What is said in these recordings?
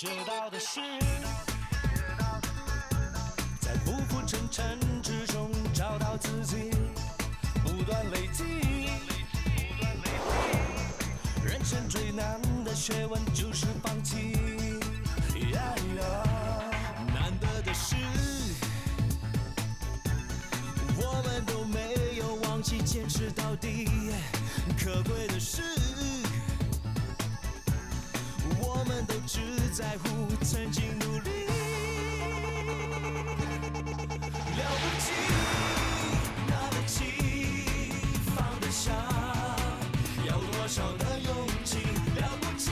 学到的是，在浮浮沉沉之中找到自己，不断累积。人生最难的学问就是放弃。难得的是，我们都没有忘记坚持到底。可贵的是，我们都只在乎曾经努力。了不起，拿得起，放得下，要多少的勇气？了不起，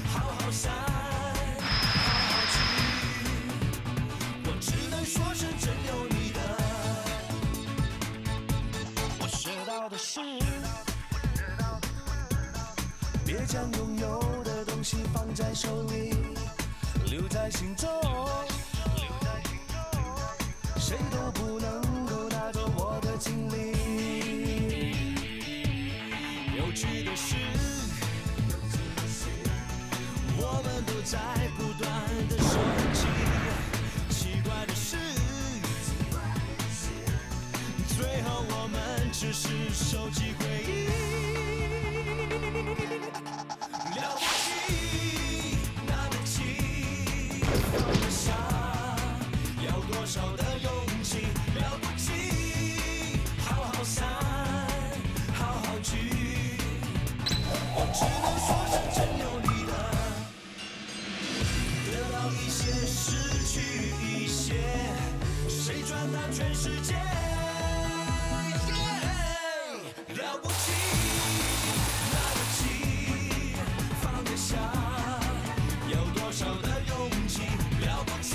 好好想，好好去。我只能说声真有你的。我学到的是，别将拥有的东西放在手里，留在心中，谁都不能够拿走我的经历。有趣的是，我们都在不断的收集。奇怪的是，最后我们只是收集回忆。了不起，拿得起，放得下，要多少的勇气？了不起，好好散，好好聚。我只能说声真有你的，得到一些，失去一些，谁赚到全世界？了不起，拿得起，放得下，有多少的勇气？了不起，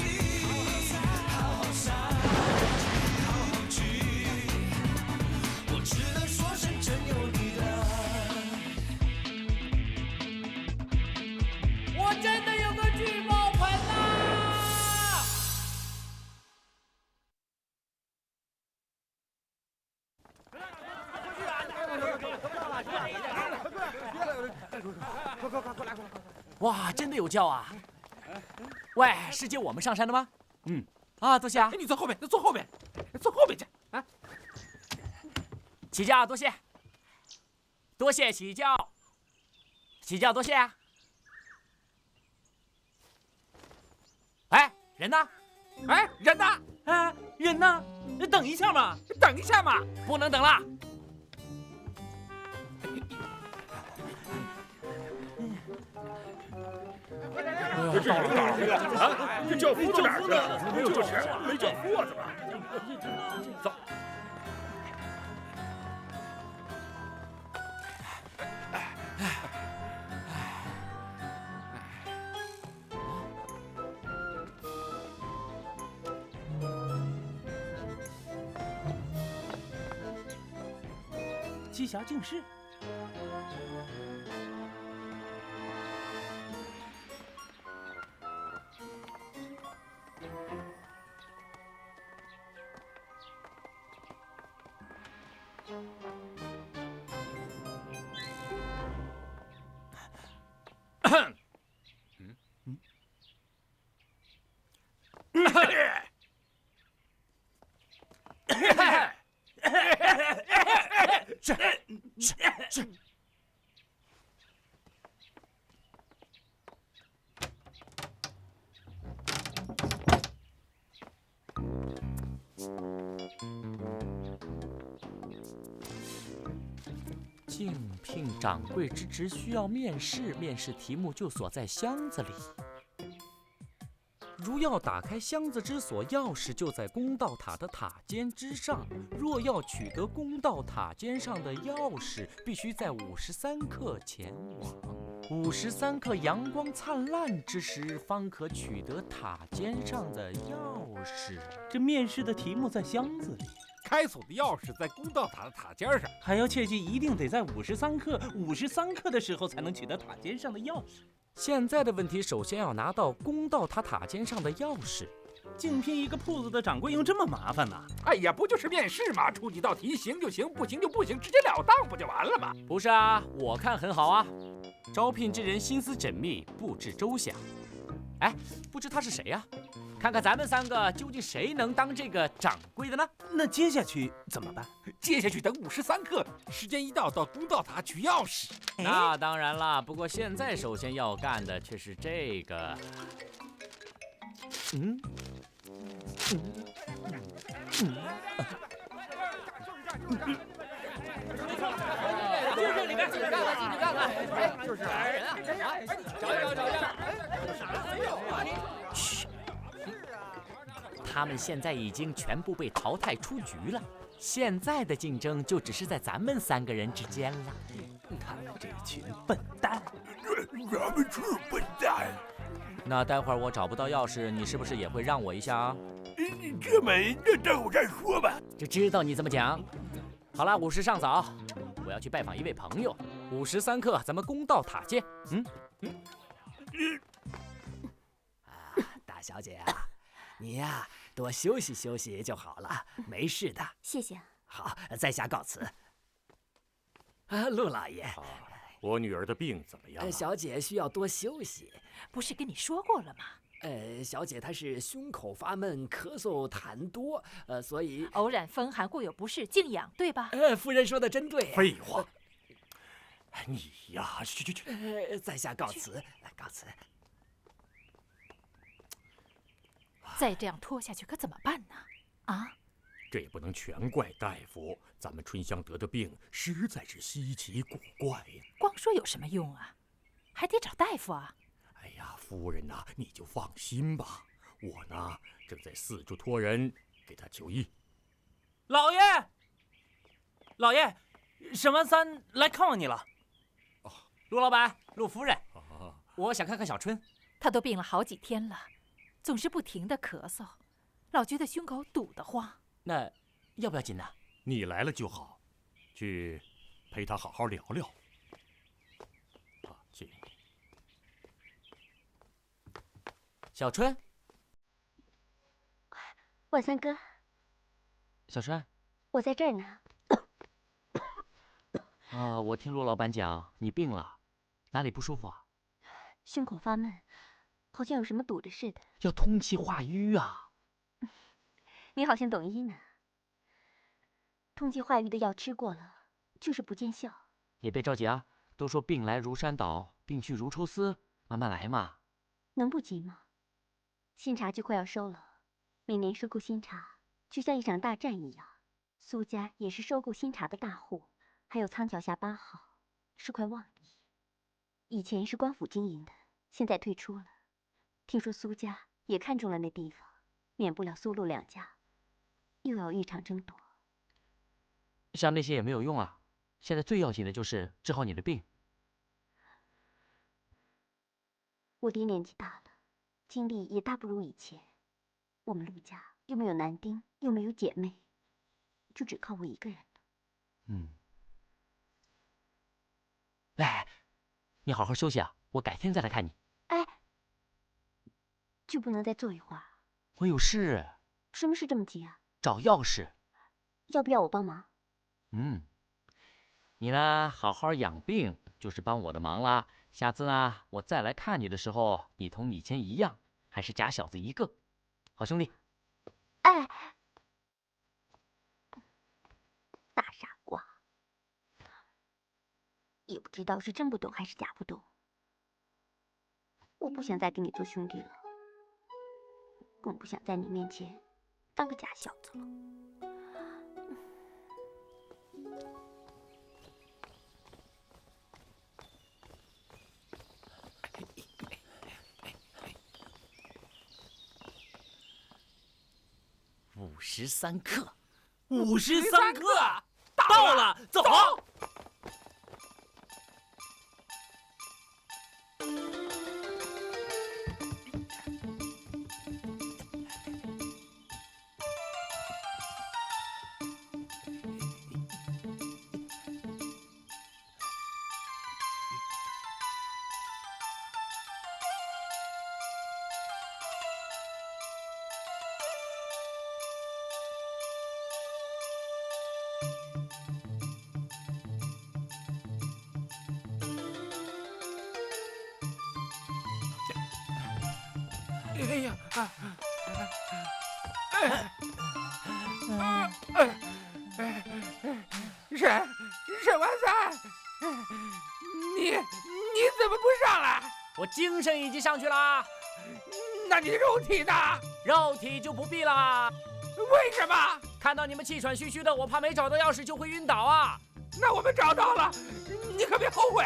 好好散，好好聚。我只能说声真有你的。我真的有个聚宝盆啦！哇，真的有叫啊！喂，是接我们上山的吗？啊，多谢啊！你坐后边，坐后边，坐后边去啊！起轿，多谢，多谢起轿，起轿，多谢啊！哎，人呢？哎，人呢？哎，人呢？等一下嘛，等一下嘛，不能等了。到了啊！这轿夫到哪儿去了？就是没轿夫啊，怎么？走。栖霞敬事。是。竞聘掌柜之职需要面试，面试题目就锁在箱子里。如要打开箱子之锁，钥匙就在公道塔的塔尖之上。若要取得公道塔尖上的钥匙，必须在53刻前往。53刻阳光灿烂之时，方可取得塔尖上的钥匙。这面试的题目在箱子里，开锁的钥匙在公道塔的塔尖上，还要切记一定得在53刻的时候才能取得塔尖上的钥匙。现在的问题，首先要拿到公道塔塔尖上的钥匙。竞聘一个铺子的掌柜用这么麻烦吗？哎呀，不就是面试吗？出几道题，行就行，不行就不行，直截了当不就完了吗？不是啊，我看很好啊。招聘之人心思缜密，布置周详，哎，不知他是谁呀？看看咱们3个究竟谁能当这个掌柜的呢？那接下去怎么办？接下去等53刻，时间一到公道塔取钥匙。那当然啦，不过现在首先要干的却是这个。就是这里面，进去看看，进去看看。哎，就是啥人啊？找一找。嘘，他们现在已经全部被淘汰出局了。现在的竞争就只是在咱们3个人之间了。看看这群笨蛋！咱们是笨蛋。那待会儿我找不到钥匙，你是不是也会让我一下啊？这门那等会再说吧。就知道你这么讲。好了，午时尚早，我要去拜访一位朋友。午时3刻，咱们公道塔见。大小姐啊，你呀多休息休息就好了，没事的。谢谢。好，在下告辞。陆老爷，我女儿的病怎么样？小姐需要多休息。不是跟你说过了吗？小姐她是胸口发闷、咳嗽痰多，所以偶染风寒，故有不适，静养，对吧？夫人说的真对。废话。你呀，去。在下告辞，告辞。再这样拖下去可怎么办呢？啊？这也不能全怪大夫，咱们春香得的病实在是稀奇古怪呀。光说有什么用啊？还得找大夫啊。哎呀，夫人呐，你就放心吧，我呢正在四处托人给他求医。老爷，沈万三来看望你了。陆老板，陆夫人，我想看看小春。他都病了好几天了，总是不停地咳嗽，老觉得胸口堵得慌。那要不要紧呢？你来了就好，去陪他好好聊聊。好，谢谢你。小春，万三哥，小春，我在这儿呢。我听陆老板讲你病了，哪里不舒服啊？胸口发闷，好像有什么堵着似的。要通气化瘀啊。你好像懂医呢。通气化瘀的药吃过了，就是不见效。也别着急啊，都说病来如山倒，病去如抽丝，慢慢来嘛。能不急吗？新茶就快要收了，每年收购新茶就像一场大战一样。苏家也是收购新茶的大户，还有仓桥下8号是块旺地，以前是官府经营的，现在退出了。听说苏家也看中了那地方，免不了苏陆2家又要一场争夺。像那些也没有用啊，现在最要紧的就是治好你的病。我爹年纪大了，精力也大不如以前。我们陆家又没有男丁，又没有姐妹，就只靠我一个人了。哎，你好好休息啊，我改天再来看你。哎，就不能再坐一会儿？我有事。什么事这么急啊？找钥匙。要不要我帮忙？你呢，好好养病就是帮我的忙啦。下次呢，我再来看你的时候，你同以前一样，还是假小子一个，好兄弟。哎，大傻瓜，也不知道是真不懂还是假不懂。我不想再跟你做兄弟了，更不想在你面前当个假小子了。53克，53克，到了，走。哎呀！沈万三，你怎么不上来？我精神已经上去了，那你肉体呢？肉体就不必了。为什么？看到你们气喘吁吁的，我怕没找到钥匙就会晕倒啊。那我们找到了，你可别后悔。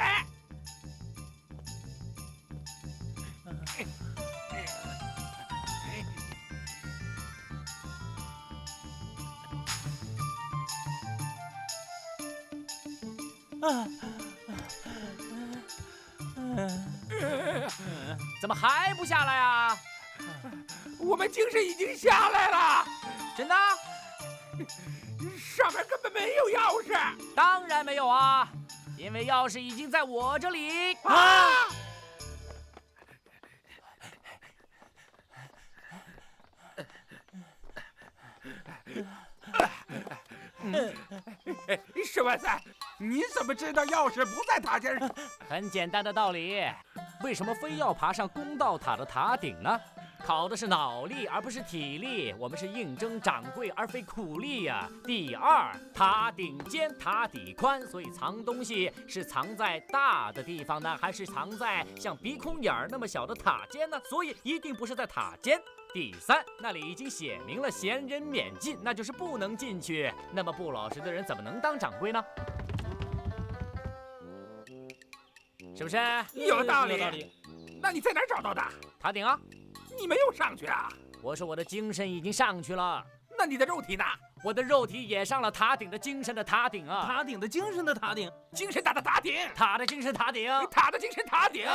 怎么还不下来啊？我们精神已经下来了，真的？上面根本没有钥匙。当然没有啊，因为钥匙已经在我这里啊！沈万三，你怎么知道钥匙不在塔尖上？很简单的道理，为什么非要爬上公道塔的塔顶呢？考的是脑力而不是体力，我们是应征掌柜而非苦力呀。第二，塔顶尖，塔底宽，所以藏东西是藏在大的地方呢，还是藏在像鼻孔眼儿那么小的塔尖呢？所以一定不是在塔尖。第三，那里已经写明了闲人免进，那就是不能进去。那么不老实的人怎么能当掌柜呢？是不是？有道理。那你在哪儿找到的？塔顶啊。你没有上去啊？我说我的精神已经上去了。那你的肉体呢？我的肉体也上了塔顶的精神的塔顶啊！塔顶的精神的塔顶，精神塔的塔顶，塔的精神塔顶，塔的精神塔顶，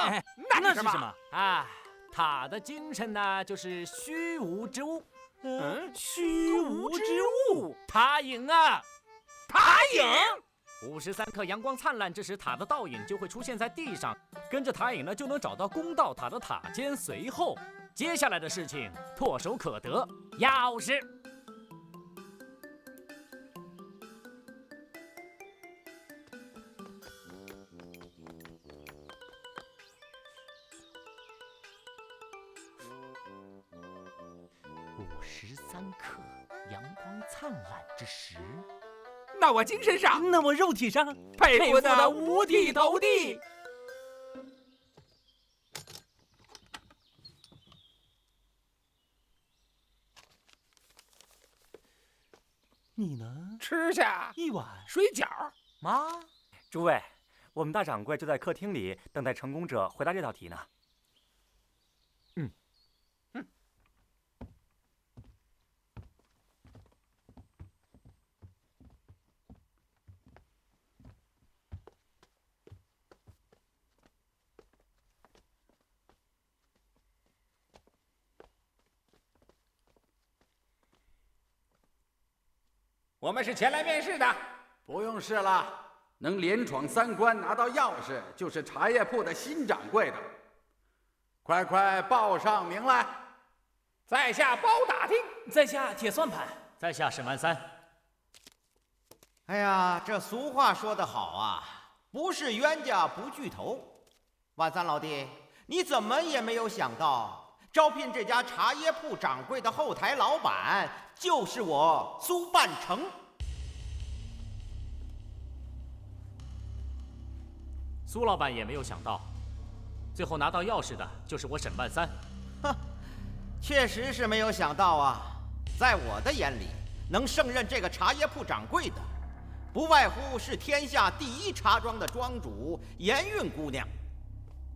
那是什么？啊，塔的精神呢，就是虚无之物。虚无之物，塔影啊，塔影。53克阳光灿烂之时，塔的倒影就会出现在地上，跟着塔影呢就能找到公道塔的塔尖。随后，接下来的事情唾手可得，钥匙。53克阳光灿烂之时。那我精神上，那我肉体上，佩服的五体投地。你呢？吃下一碗水饺。妈，诸位，我们大掌柜就在客厅里等待成功者回答这道题呢。我们是前来面试的。不用试了，能连闯3关拿到钥匙，就是茶叶铺的新掌柜的。快快报上名来！在下包打听，在下铁算盘，在下沈万三。哎呀，这俗话说得好啊，不是冤家不聚头。万三老弟，你怎么也没有想到，招聘这家茶叶铺掌柜的后台老板就是我苏半成。苏老板也没有想到，最后拿到钥匙的就是我沈万三。哼，确实是没有想到啊。在我的眼里，能胜任这个茶叶铺掌柜的，不外乎是天下第一茶庄的庄主严韵姑娘，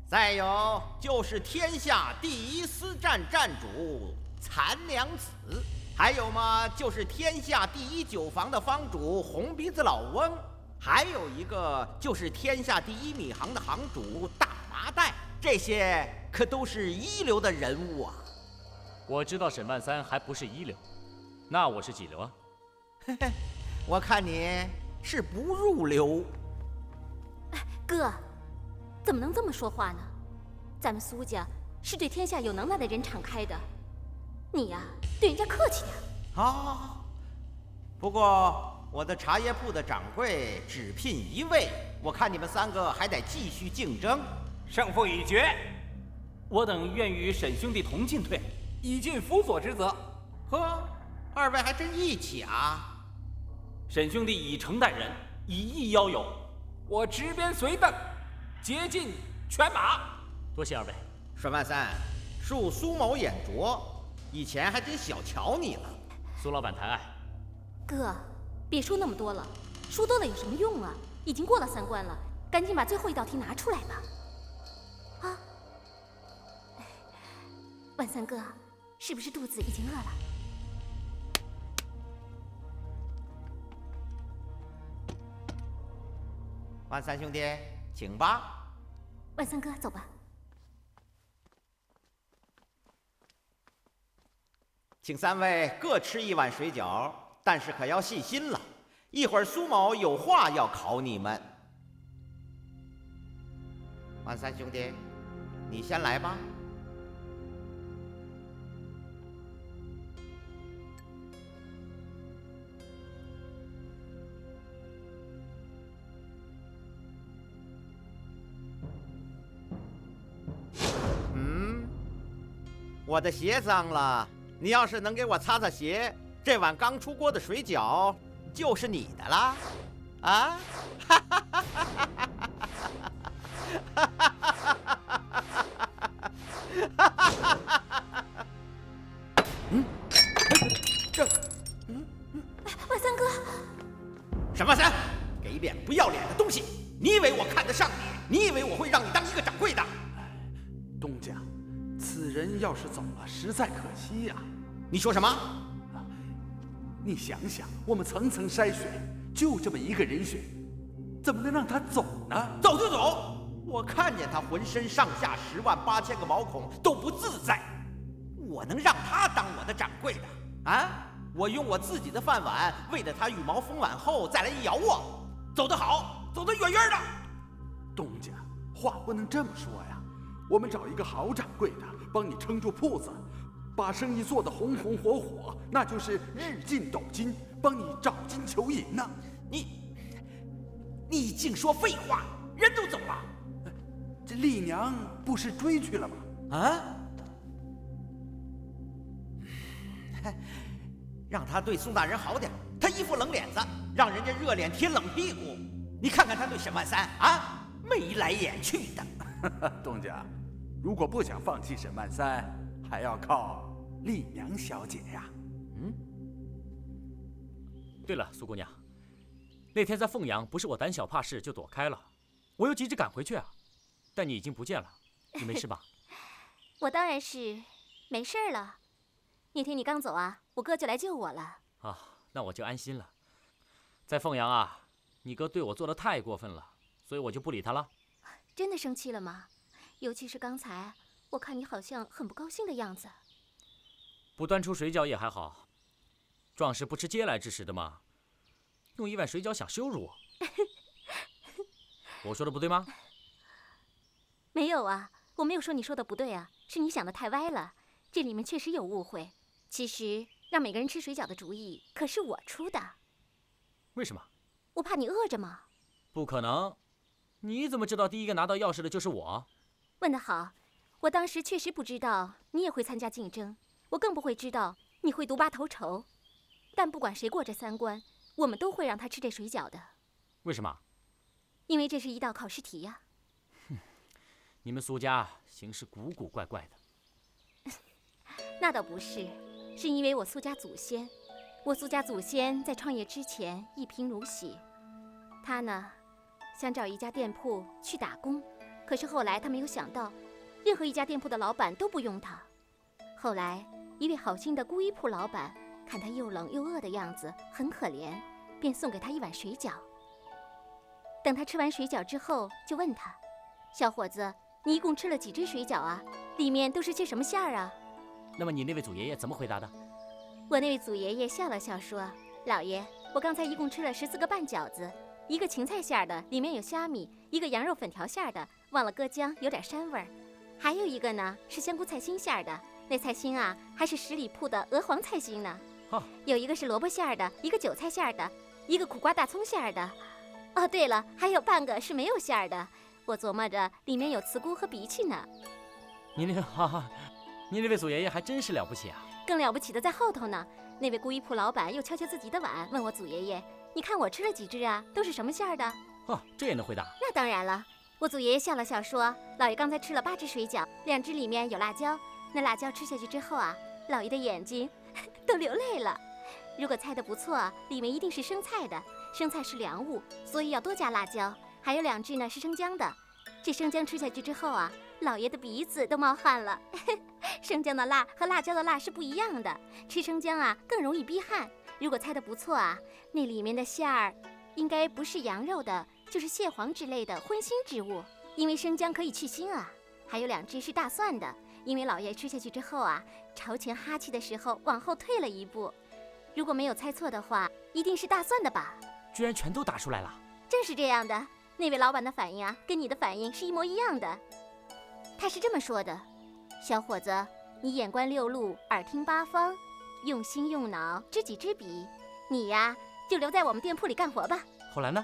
再有就是天下第一私站站主残娘子，还有嘛就是天下第一酒坊的坊主红鼻子老翁，还有一个就是天下第一米行的行主大麻袋。这些可都是一流的人物啊。我知道沈万三还不是一流，那我是几流啊？嘿嘿，我看你是不入流。哥，怎么能这么说话呢？咱们苏家是对天下有能耐的人敞开的，你呀，对人家客气点。好，不过我的茶叶铺的掌柜只聘1位，我看你们3个还得继续竞争。胜负已决。我等愿与沈兄弟同进退，以尽辅佐之责。呵，二位还真义气啊！沈兄弟以诚待人，以义邀友，我执鞭随邓，竭尽犬马。多谢二位。沈万三，恕苏某眼拙，以前还真小瞧你了。苏老板抬爱。哥，别说那么多了，说多了有什么用啊？已经过了3关了，赶紧把最后一道题拿出来吧。啊，万三哥，是不是肚子已经饿了？万三兄弟，请吧。万三哥，走吧。请3位各吃1碗水饺，但是可要细心了，一会儿苏某有话要考你们。万三兄弟，你先来吧。我的鞋脏了，你要是能给我擦擦鞋，这碗刚出锅的水饺就是你的啦！啊！万三哥，沈万三，给脸不要脸的东西！你以为我看得上你？你以为我会让你当一个掌柜的？东家，此人要是走了，实在可惜呀。你说什么？你想想，我们层层筛选，就这么一个人选，怎么能让他走呢？走就走！我看见他浑身上下108000个毛孔都不自在，我能让他当我的掌柜的啊？我用我自己的饭碗喂得他羽毛丰满后再来一咬我，走得好，走得远远的。东家，话不能这么说呀。我们找一个好掌柜的，帮你撑住铺子，把生意做得红红火火，那就是日进斗金，帮你找金求银呢。你净说废话，人都走了，这丽娘不是追去了吗？啊？让他对宋大人好点，他一副冷脸子，让人家热脸贴冷屁股。你看看他对沈万三啊，眉来眼去的。东家，如果不想放弃沈万三，还要靠丽娘小姐呀。对了，苏姑娘，那天在凤阳，不是我胆小怕事就躲开了，我又急着赶回去啊。但你已经不见了，你没事吧？我当然是没事了。那天你刚走啊，我哥就来救我了。啊，那我就安心了。在凤阳啊，你哥对我做得太过分了，所以我就不理他了。真的生气了吗？尤其是刚才，我看你好像很不高兴的样子。不端出水饺也还好，壮士不吃嗟来之食的嘛。用一碗水饺想羞辱我，我说的不对吗？没有啊，我没有说你说的不对啊，是你想的太歪了。这里面确实有误会。其实让每个人吃水饺的主意可是我出的。为什么？我怕你饿着嘛。不可能，你怎么知道第一个拿到钥匙的就是我？问得好，我当时确实不知道你也会参加竞争，我更不会知道你会独拔头筹。但不管谁过这3关，我们都会让他吃这水饺的。为什么？因为这是一道考试题呀。你们苏家行事古古怪怪的。那倒不是，是因为我苏家祖先。我苏家祖先在创业之前一贫如洗，他呢想找一家店铺去打工，可是后来他没有想到，任何一家店铺的老板都不用他。后来一位好心的孤衣铺老板看他又冷又饿的样子很可怜，便送给他一碗水饺。等他吃完水饺之后，就问他：小伙子，你一共吃了几只水饺啊？里面都是些什么馅儿啊？那么你那位祖爷爷怎么回答的？我那位祖爷爷笑了笑说：老爷，我刚才一共吃了14个半饺子，一个芹菜馅的，里面有虾米；一个羊肉粉条馅的，忘了搁姜，有点膻味儿；还有一个呢是香菇菜心馅的，那菜心啊还是10里铺的鹅黄菜心呢。有一个是萝卜馅的，一个韭菜馅的，一个苦瓜大葱馅的。哦，对了，还有半个是没有馅的，我琢磨着里面有茨菇和荸荠呢。您那位祖爷爷还真是了不起啊！更了不起的在后头呢。那位姑衣铺老板又敲敲自己的碗，问我祖爷爷：“你看我吃了几只啊？都是什么馅儿的？”哦，这也能回答？那当然了。我祖爷爷笑了笑说：“老爷刚才吃了8只水饺，2只里面有辣椒。那辣椒吃下去之后啊，老爷的眼睛都流泪了。如果猜得不错，里面一定是生菜的。生菜是凉物，所以要多加辣椒。还有2只呢是生姜的。这生姜吃下去之后啊，老爷的鼻子都冒汗了。生姜的辣和辣椒的辣是不一样的，吃生姜啊更容易逼汗。如果猜得不错啊，那里面的馅儿应该不是羊肉的，就是蟹黄之类的荤腥之物，因为生姜可以去腥啊。还有2只是大蒜的，因为老爷吃下去之后啊，朝前哈气的时候往后退了1步。如果没有猜错的话，一定是大蒜的吧？居然全都答出来了。正是这样的，那位老板的反应啊，跟你的反应是一模一样的。他是这么说的：小伙子，你眼观6路，耳听8方，用心用脑，知己知彼。你呀，就留在我们店铺里干活吧。后来呢？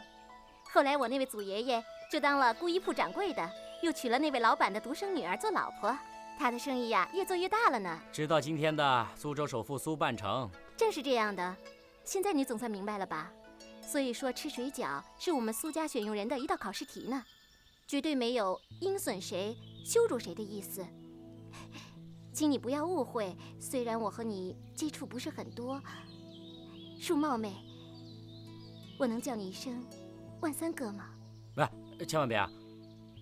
后来我那位祖爷爷就当了姑衣铺掌柜的，又娶了那位老板的独生女儿做老婆。他的生意呀，越做越大了呢。直到今天的苏州首富苏半城。正是这样的。现在你总算明白了吧？所以说吃水饺是我们苏家选用人的一道考试题呢，绝对没有阴损谁、羞辱谁的意思。请你不要误会，虽然我和你接触不是很多，恕冒昧，我能叫你一声万三哥吗？千万别啊！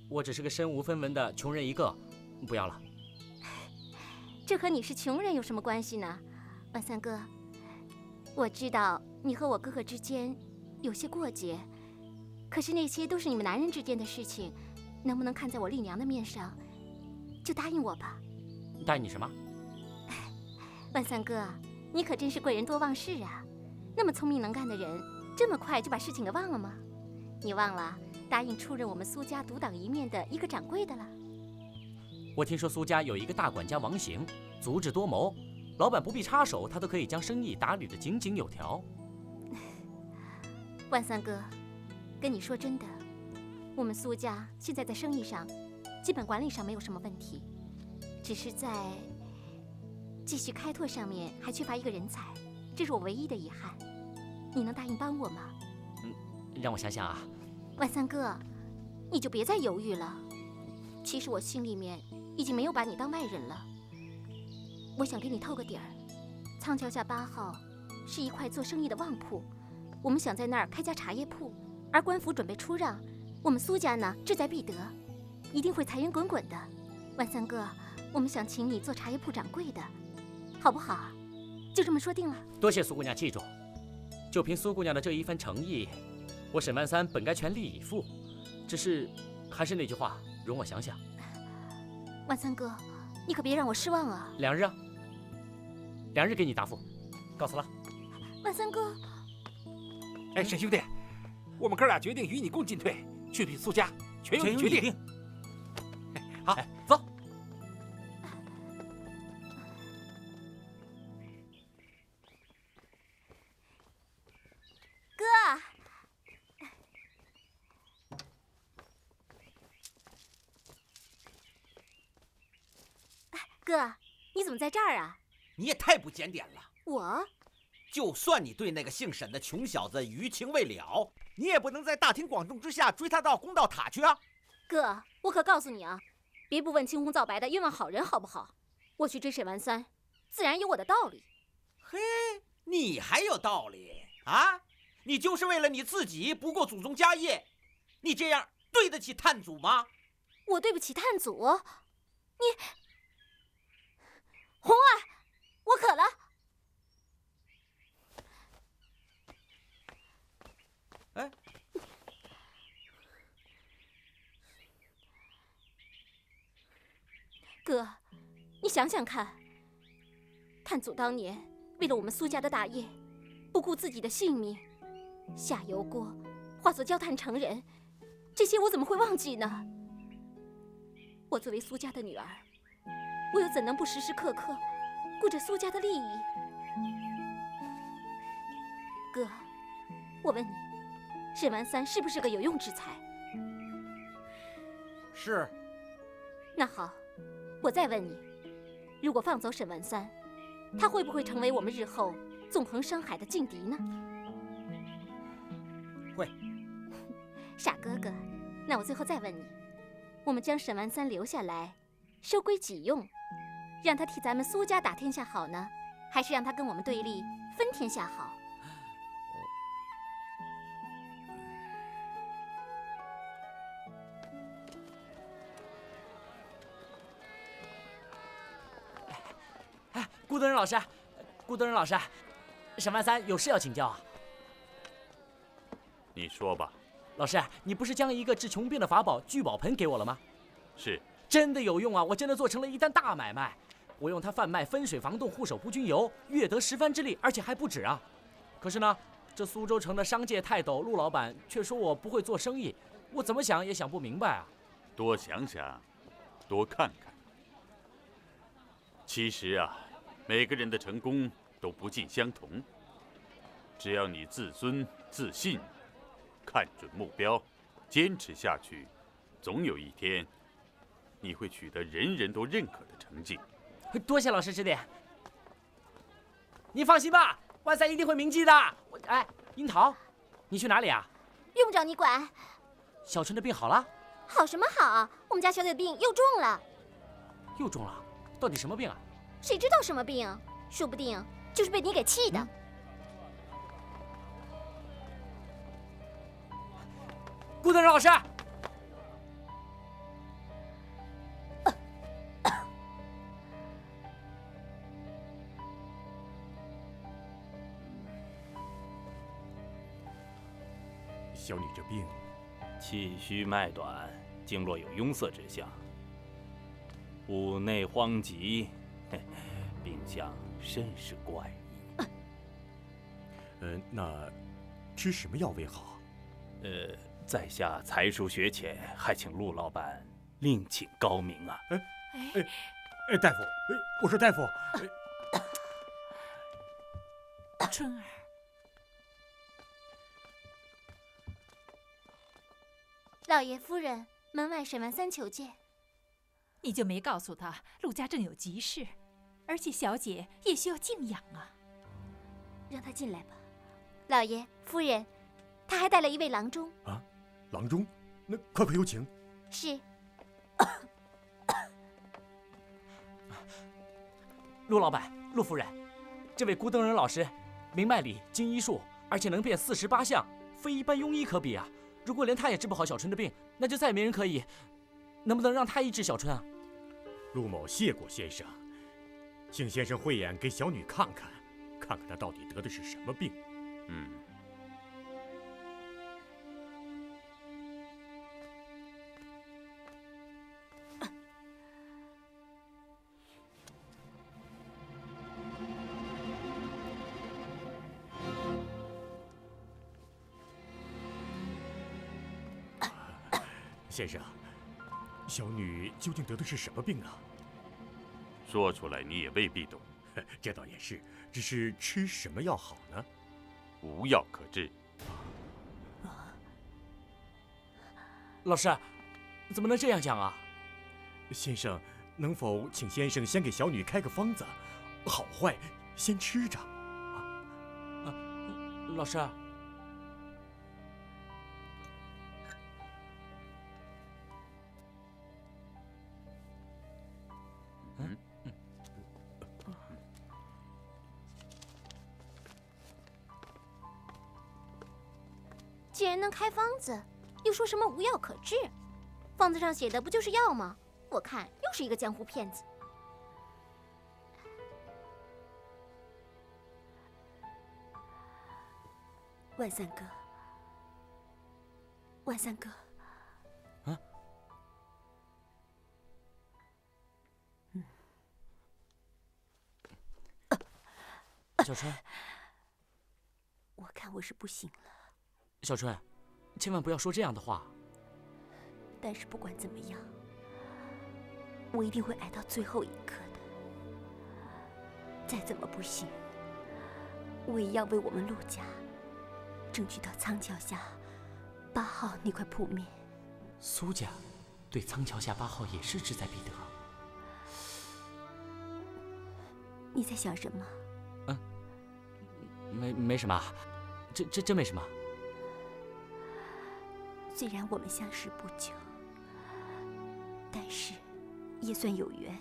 我只是个身无分文的穷人一个，不要了。这和你是穷人有什么关系呢？万三哥，我知道你和我哥哥之间有些过节，可是那些都是你们男人之间的事情，能不能看在我丽娘的面上，就答应我吧？答应你什么？万三哥，你可真是贵人多忘事啊！那么聪明能干的人，这么快就把事情给忘了吗？你忘了答应出任我们苏家独当一面的一个掌柜的了？我听说苏家有一个大管家王行，足智多谋，老板不必插手，他都可以将生意打理得井井有条。万三哥，跟你说真的，我们苏家现在在生意上、基本管理上没有什么问题，只是在继续开拓上面还缺乏一个人才，这是我唯一的遗憾。你能答应帮我吗？让我想想啊。万三哥，你就别再犹豫了。其实我心里面已经没有把你当外人了。我想给你透个底儿，仓桥下8号是一块做生意的旺铺，我们想在那儿开家茶叶铺，而官府准备出让，我们苏家呢志在必得，一定会财源滚滚的。万三哥，我们想请你做茶叶铺掌柜的，好不好啊？就这么说定了。多谢苏姑娘记住，就凭苏姑娘的这一番诚意，我沈万三本该全力以赴，只是还是那句话，容我想想。万三哥，你可别让我失望啊！2日啊，2日给你答复。告辞了。万三哥。哎，沈兄弟，我们哥俩决定与你共进退，去庇苏家，全由你决定。好，走。哥。哥，你怎么在这儿啊？你也太不检点了。我？就算你对那个姓沈的穷小子余情未了，你也不能在大庭广众之下追他到公道塔去啊！哥，我可告诉你啊，别不问青红皂白的冤枉好人，好不好？我去追沈万三，自然有我的道理。嘿，你还有道理啊？你就是为了你自己不顾祖宗家业，你这样对得起探祖吗？我对不起探祖？你，红儿，我渴了。哎，哥，你想想看，探祖当年为了我们苏家的大业，不顾自己的性命，下油锅，化作焦炭成人，这些我怎么会忘记呢？我作为苏家的女儿，我又怎能不时时刻刻顾着苏家的利益？哥，我问你，沈万三是不是个有用之才？是。那好，我再问你，如果放走沈万三，他会不会成为我们日后纵横山海的劲敌呢？会。傻哥哥，那我最后再问你，我们将沈万三留下来，收归己用，让他替咱们苏家打天下好呢，还是让他跟我们对立，分天下好？顾德仁老师，顾德仁老师，沈万三有事要请教啊。你说吧。老师，你不是将一个治穷病的法宝聚宝盆给我了吗？是。真的有用啊！我真的做成了一单大买卖。我用它贩卖分水防冻护手不菌油，月得10番之利，而且还不止啊。可是呢，这苏州城的商界泰斗陆老板却说我不会做生意，我怎么想也想不明白啊。多想想，多看看。其实啊，每个人的成功都不尽相同。只要你自尊自信，看准目标，坚持下去，总有一天，你会取得人人都认可的成绩。多谢老师指点。您放心吧，万三一定会铭记的。哎，樱桃，你去哪里啊？用不着你管。小春的病好了？好什么好？我们家小姐的病又重了。又重了？到底什么病啊？谁知道什么病？说不定就是被你给气的。顾德仁老师。小女这病，气虚脉短，经络有壅塞之象，五内荒疾，病象甚是怪异。那吃什么药为好？在下才疏学浅，还请陆老板另请高明啊！大夫，我说大夫，春儿，老爷夫人，门外沈万三求见。你就没告诉他陆家正有急事，而且小姐也需要静养啊。让他进来吧。老爷夫人，他还带了一位郎中。啊，郎中，那快有请。是。陆老板，陆夫人，这位顾德仁老师，明脉理，精医术，而且能辨48象，非一般庸医可比啊！如果连他也治不好小春的病，那就再没人可以。能不能让他医治小春啊？陆某谢过先生，请先生慧眼给小女看看，看看她到底得的是什么病。先生，小女究竟得的是什么病啊？说出来你也未必懂。这倒也是，只是吃什么药好呢？无药可治。老师，怎么能这样讲啊？先生，能否请先生先给小女开个方子，好坏先吃着。老师。既然能开方子，又说什么无药可治？方子上写的不就是药吗？我看又是一个江湖骗子。万三哥，万三哥，啊？小春，我看我是不行了。小春，千万不要说这样的话。但是不管怎么样，我一定会挨到最后一刻的。再怎么不行，我也要为我们陆家争取到苍桥下8号那块铺面。苏家对苍桥下8号也是志在必得。你在想什么？没什么，真没什么。虽然我们相识不久，但是也算有缘。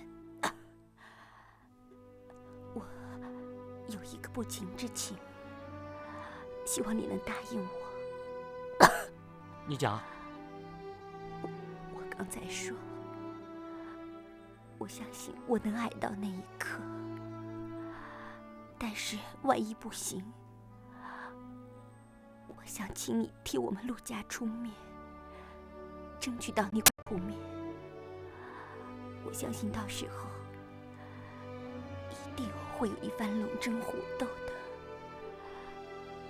我有一个不情之请，希望你能答应我。你讲。我刚才说，我相信我能爱到那一刻，但是万一不行，我想请你替我们陆家出面，争取到你出面。我相信到时候一定会有一番龙争虎斗的。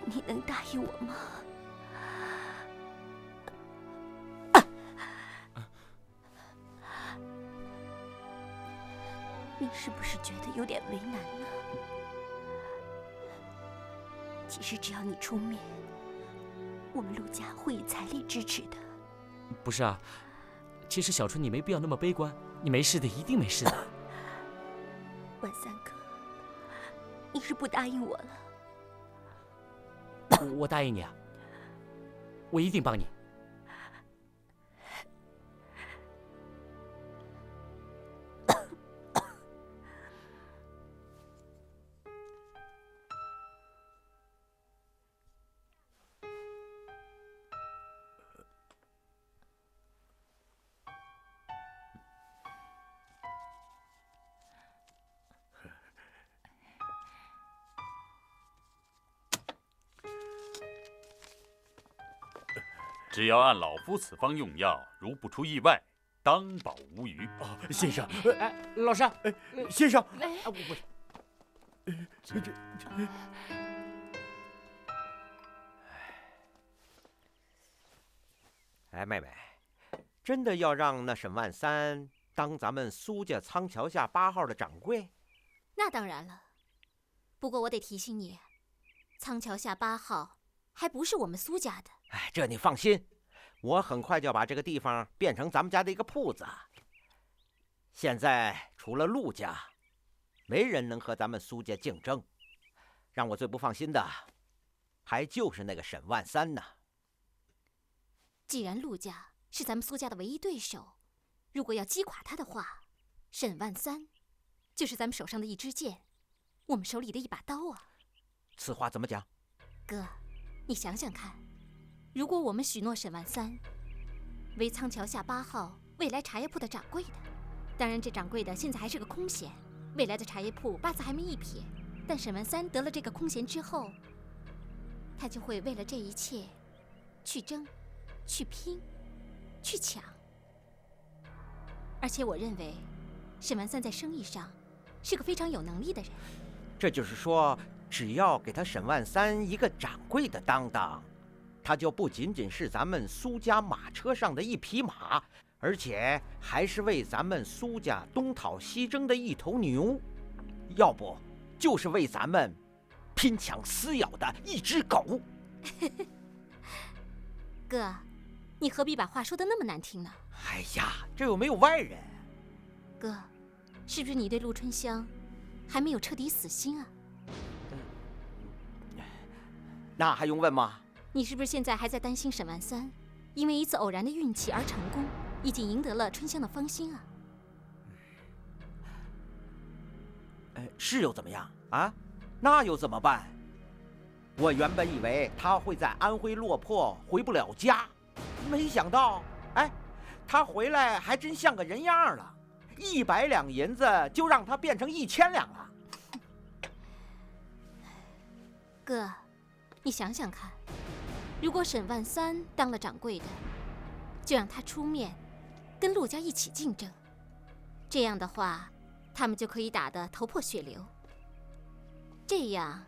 你能答应我吗？你是不是觉得有点为难呢？其实只要你出面，我们陆家会以财力支持的。不是啊，其实小春你没必要那么悲观，你没事的，一定没事的。万三哥，你是不答应我了？我答应你啊，我一定帮你。只要按老夫此方用药，如不出意外，当保无虞。先生，老师，先生，哎，妹妹，真的要让那沈万三当咱们苏家仓桥下8号的掌柜？那当然了。不过我得提醒你，仓桥下8号还不是我们苏家的。哎，这你放心，我很快就要把这个地方变成咱们家的一个铺子。现在除了陆家，没人能和咱们苏家竞争。让我最不放心的，还就是那个沈万三呢。既然陆家是咱们苏家的唯一对手，如果要击垮他的话，沈万三就是咱们手上的一支箭，我们手里的一把刀啊。此话怎么讲？哥，你想想看，如果我们许诺沈万三为仓桥下8号未来茶叶铺的掌柜的，当然这掌柜的现在还是个空闲，未来的茶叶铺8字还没一撇，但沈万三得了这个空闲之后，他就会为了这一切去争、去拼、去抢。而且我认为沈万三在生意上是个非常有能力的人。这就是说，只要给他沈万三一个掌柜的当当，他就不仅仅是咱们苏家马车上的一匹马，而且还是为咱们苏家东讨西争的一头牛，要不就是为咱们拼抢撕咬的一只狗。哥，你何必把话说得那么难听呢？哎呀，这又没有外人。哥，是不是你对陆春香还没有彻底死心啊？那还用问吗？你是不是现在还在担心沈万三因为一次偶然的运气而成功，已经赢得了春香的芳心啊？是又怎么样啊？那又怎么办？我原本以为他会在安徽落魄，回不了家，没想到，哎，他回来还真像个人样了，100两银子就让他变成1000两了。哥，你想想看，如果沈万三当了掌柜的，就让他出面跟陆家一起竞争，这样的话，他们就可以打得头破血流。这样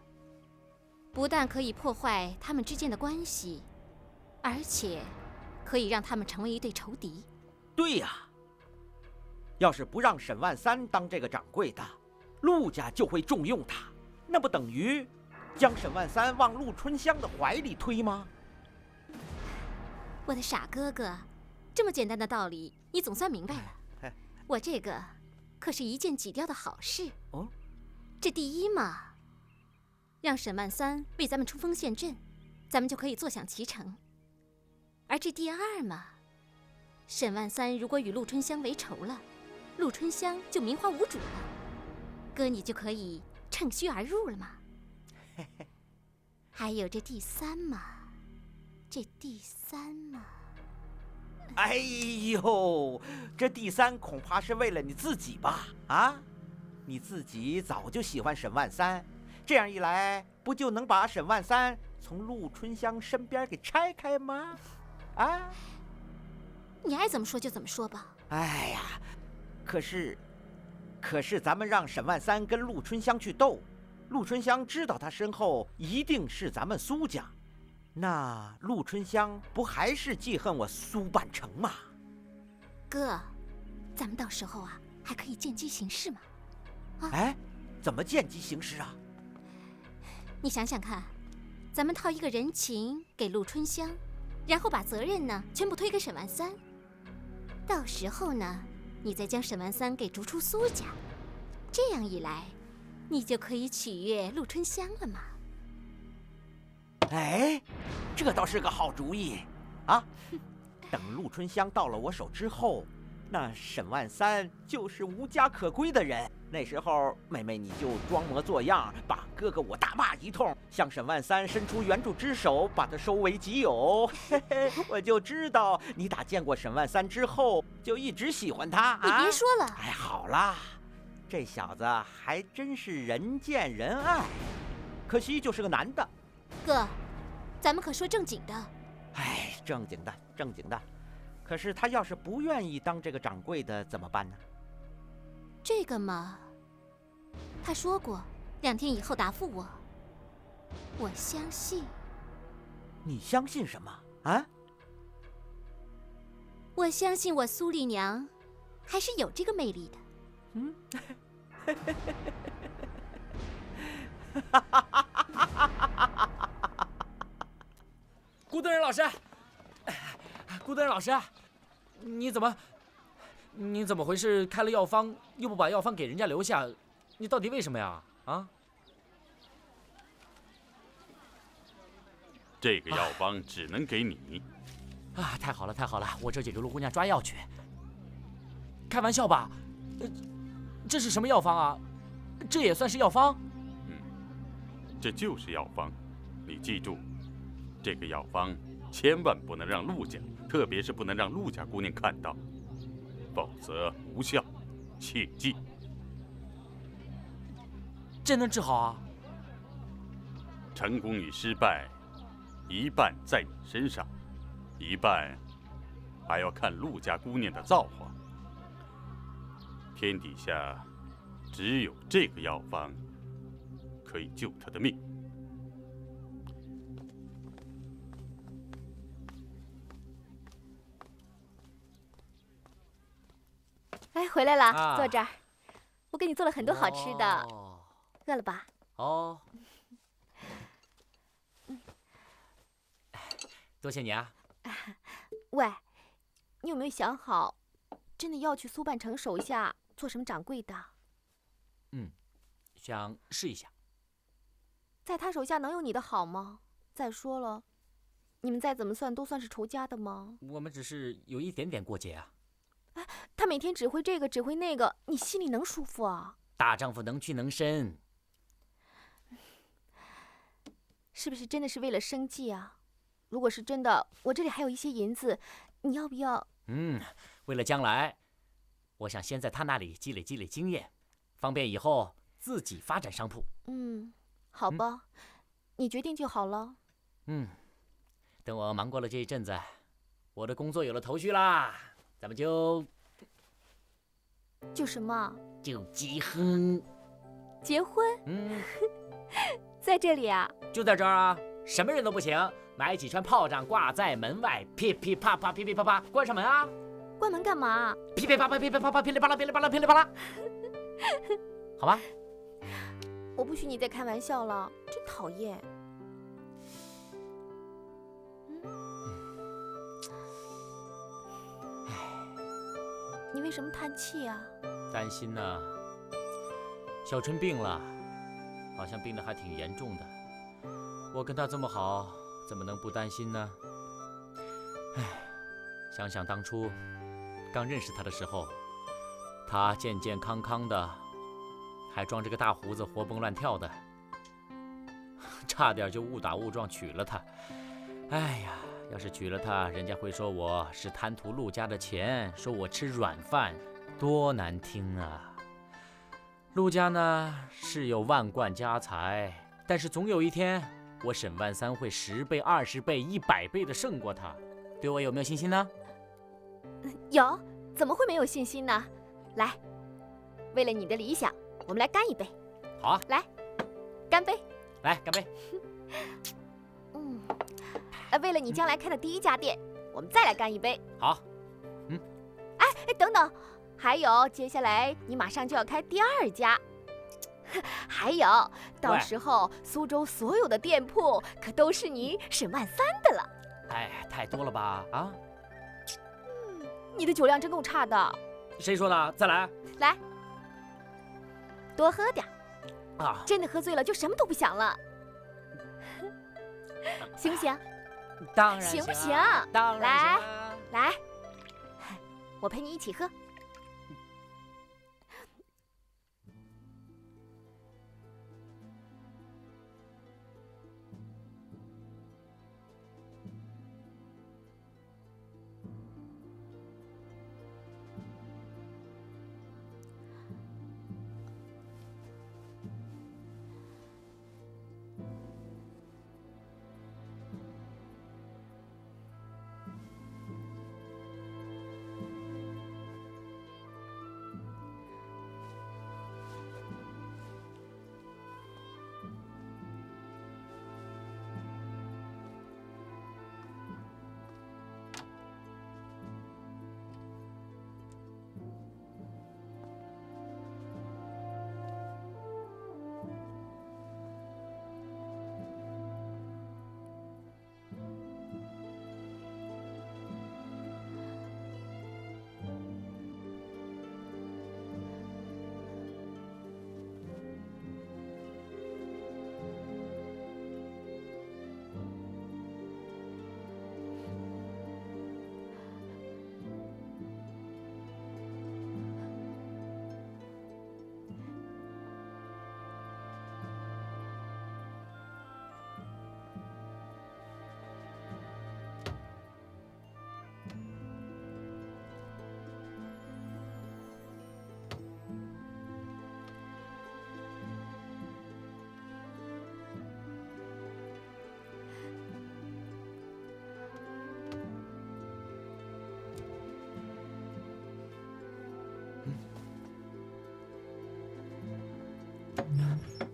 不但可以破坏他们之间的关系，而且可以让他们成为一对仇敌。对呀，要是不让沈万三当这个掌柜的，陆家就会重用他，那不等于将沈万三往陆春香的怀里推吗？我的傻哥哥，这么简单的道理你总算明白了。我这个可是一箭几雕的好事。哦，这第一嘛，让沈万三为咱们冲锋陷阵，咱们就可以坐享其成。而这第二嘛，沈万三如果与陆春香为仇了，陆春香就名花无主了，哥你就可以乘虚而入了嘛。还有这第三嘛，哎呦，这第三恐怕是为了你自己吧？啊，你自己早就喜欢沈万三，这样一来，不就能把沈万三从陆春香身边给拆开吗？啊，你爱怎么说就怎么说吧。哎呀，可是咱们让沈万三跟陆春香去斗，陆春香知道他身后一定是咱们苏家，那陆春香不还是记恨我苏半城吗？哥，咱们到时候啊，还可以见机行事嘛。哎，怎么见机行事啊？你想想看，咱们套一个人情给陆春香，然后把责任呢全部推给沈万三，到时候呢，你再将沈万三给逐出苏家，这样一来，你就可以取悦陆春香了嘛。哎，这倒是个好主意啊！等陆春香到了我手之后，那沈万三就是无家可归的人。那时候，妹妹你就装模作样，把哥哥我大骂一通，向沈万三伸出援助之手，把他收为己有。嘿嘿，我就知道你打见过沈万三之后，就一直喜欢他。你别说了。哎，好啦，这小子还真是人见人爱，可惜就是个男的。哥，咱们可说正经的。哎，正经的。可是他要是不愿意当这个掌柜的怎么办呢？这个嘛，他说过2天以后答复我。我相信。你相信什么啊？我相信我苏丽娘还是有这个魅力的。嗯。顾大人老师，顾大人老师，你怎么回事？开了药方又不把药方给人家留下，你到底为什么呀？啊？这个药方只能给你。啊，太好了，我这就给陆姑娘抓药去。开玩笑吧？这是什么药方啊？这也算是药方？这就是药方，你记住，这个药方千万不能让陆家，特别是不能让陆家姑娘看到。否则无效，切记。真能治好啊？成功与失败，一半在你身上，一半还要看陆家姑娘的造化。天底下只有这个药方可以救她的命。哎，回来了，坐这儿。我给你做了很多好吃的，饿了吧？哦。多谢你啊。喂，你有没有想好，真的要去苏半城手下做什么掌柜的？想试一下。在他手下能有你的好吗？再说了，你们再怎么算都算是仇家的吗？我们只是有一点点过节啊。他每天指挥这个指挥那个，你心里能舒服啊？大丈夫能屈能伸。是不是真的是为了生计啊？如果是真的，我这里还有一些银子，你要不要？为了将来，我想先在他那里积累积累经验，方便以后自己发展商铺。好吧，你决定就好了。等我忙过了这一阵子，我的工作有了头绪啦，咱们就什么？就结婚。结婚？在这里啊？就在这儿啊，什么人都不请，买几串炮仗挂在门外，噼噼啪啪，噼噼啪啪，关上门啊！关门干嘛？噼噼啪啪，噼噼啪啪，噼里啪啦，噼里啪啦，噼里啪啦。好吧。我不许你再开玩笑了，真讨厌。你为什么叹气啊？担心呢。小春病了，好像病得还挺严重的。我跟他这么好，怎么能不担心呢？唉，想想当初刚认识他的时候，他健健康康的，还装着个大胡子，活蹦乱跳的，差点就误打误撞娶了他。哎呀，要是娶了她，人家会说我是贪图陆家的钱，说我吃软饭，多难听啊！陆家呢是有万贯家财，但是总有一天，我沈万三会10倍、20倍、100倍的胜过他。对我有没有信心呢？有，怎么会没有信心呢？来，为了你的理想，我们来干一杯。好啊，来，干杯！来，干杯！为了你将来开的第1家店，我们再来干一杯。好。哎，等等，还有接下来你马上就要开第2家，还有到时候苏州所有的店铺可都是你沈万三的了。哎，太多了吧？啊？你的酒量真够差的。谁说的？再来。来，多喝点。啊！真的喝醉了就什么都不想了，行不行？当然行不行？当然行啊。来，我陪你一起喝。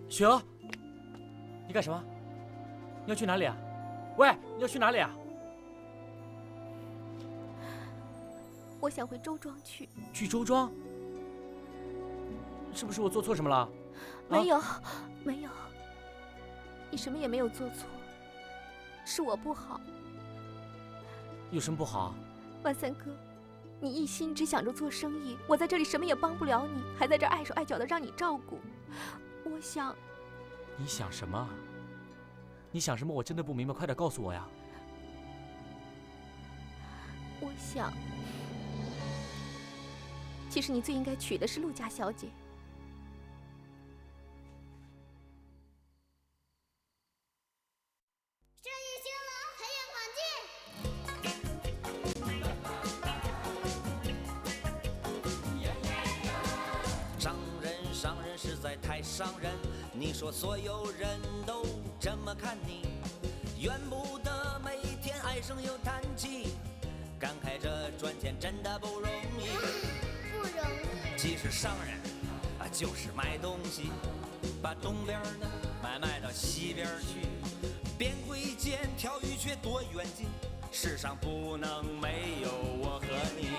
雪娥，你干什么？你要去哪里啊？喂，你要去哪里啊？我想回周庄去。去周庄？是不是我做错什么了？没有，没有，你什么也没有做错，是我不好。有什么不好？万三哥，你一心只想着做生意，我在这里什么也帮不了你，还在这碍手碍脚的让你照顾。我想，你想什么？你想什么？我真的不明白，快点告诉我呀！我想，其实你最应该娶的是陆家小姐。商人实在太伤人，你说所有人都这么看你，怨不得每天唉声又叹气，感慨着赚钱真的不容易，不容易。其实商人就是卖东西，把东边的卖到西边去，边贵贱挑鱼却多远近，世上不能没有我和你。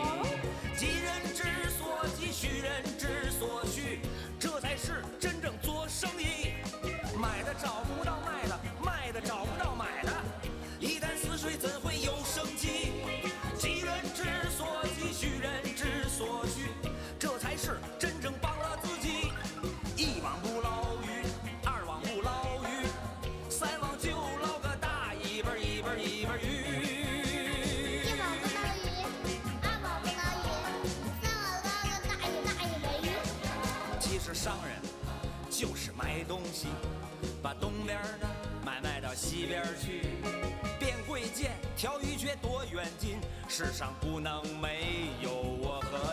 急人之所急，虚人之所虚，这才是真正做生意。买的找不到卖的，卖的找不到买的，一潭死水怎会有生机？急人之所急，虚人之所虚，这才是真正帮了自己。一网不捞鱼，二网不商人就是买东西，把东边的卖到西边去，变贵贱，挑一绝多远近，世上不能没有我和